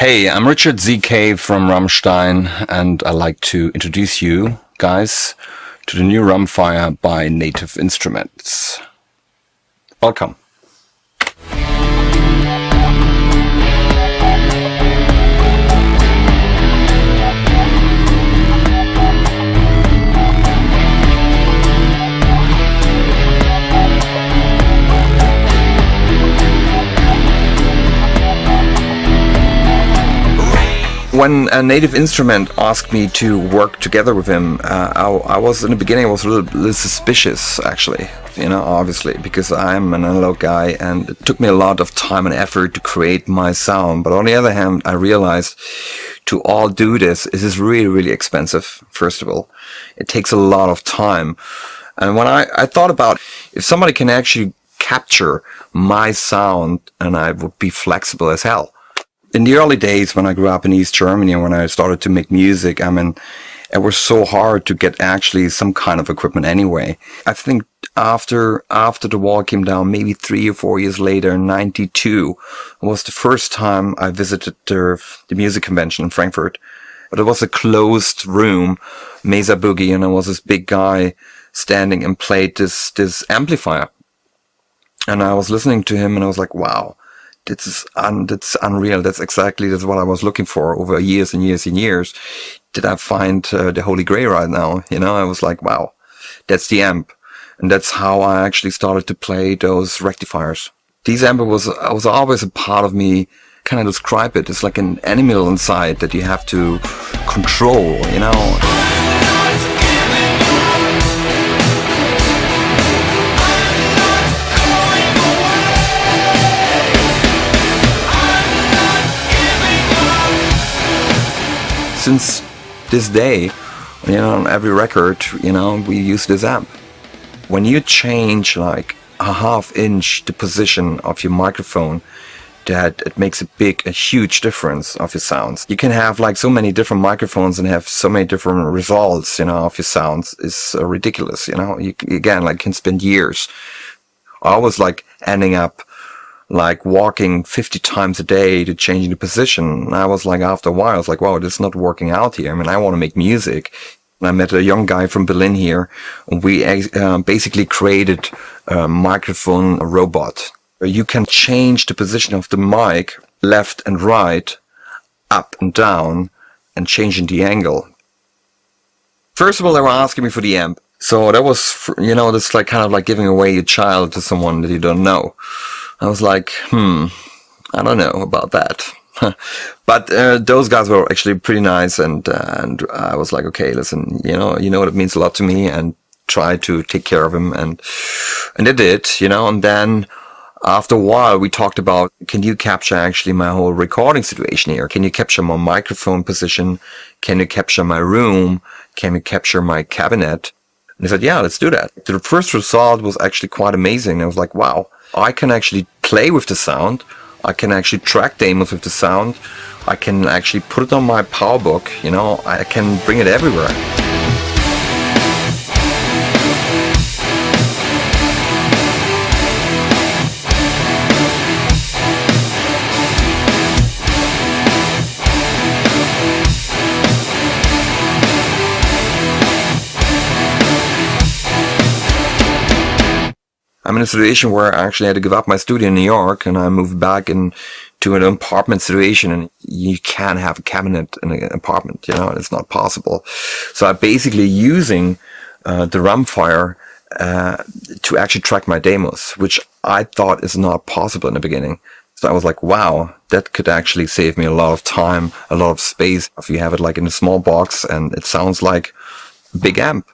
Hey, I'm Richard ZK from Rammstein, and I'd like to introduce you guys to the new Rammfire by Native Instruments. Welcome. When a Native Instrument asked me to work together with him, I was in the beginning I was a little suspicious, actually, obviously, because I'm an analog guy and it took me a lot of time and effort to create my sound. But on the other hand, I realized to all do this is really, really expensive, first of all. It takes a lot of time. And when I thought about if somebody can actually capture my sound, and I would be flexible as hell. In the early days when I grew up in East Germany and when I started to make music, it was so hard to get actually some kind of equipment anyway. I think after the wall came down, maybe 3 or 4 years later, in 92, was the first time I visited the music convention in Frankfurt. But it was a closed room, Mesa Boogie, and there was this big guy standing and played this amplifier. And I was listening to him and I was like, wow. That's unreal. That's what I was looking for over years and years and years. Did I find the Holy Grail right now? I was like, wow, that's the amp. And that's how I actually started to play those rectifiers. These amp was always a part of me. Can I describe it? It's like an animal inside that you have to control, Since this day, on every record, we use this amp. When you change like a ½ inch the position of your microphone, that it makes a huge difference of your sounds. You can have like so many different microphones and have so many different results, of your sounds. It's ridiculous, You can spend years. I was like ending up like walking 50 times a day to changing the position. And I was like, after a while, I was like, wow, this is not working out here. I want to make music. And I met a young guy from Berlin here. And we basically created a microphone robot. You can change the position of the mic left and right, up and down, and changing the angle. First of all, they were asking me for the amp. So that was, that's like kind of like giving away a child to someone that you don't know. I was like, I don't know about that. But those guys were actually pretty nice, and I was like, okay, listen, it means a lot to me, and try to take care of him, and they did, and then after a while we talked about, can you capture actually my whole recording situation here? Can you capture my microphone position? Can you capture my room? Can you capture my cabinet? And he said, yeah, let's do that. The first result was actually quite amazing. I was like, wow, I can actually play with the sound. I can actually track demos with the sound. I can actually put it on my PowerBook. I can bring it everywhere. I'm in a situation where I actually had to give up my studio in New York, and I moved back into an apartment situation, and you can't have a cabinet in an apartment, it's not possible. So I'm basically using the Rammfire to actually track my demos, which I thought is not possible in the beginning. So I was like, wow, that could actually save me a lot of time, a lot of space if you have it like in a small box and it sounds like a big amp.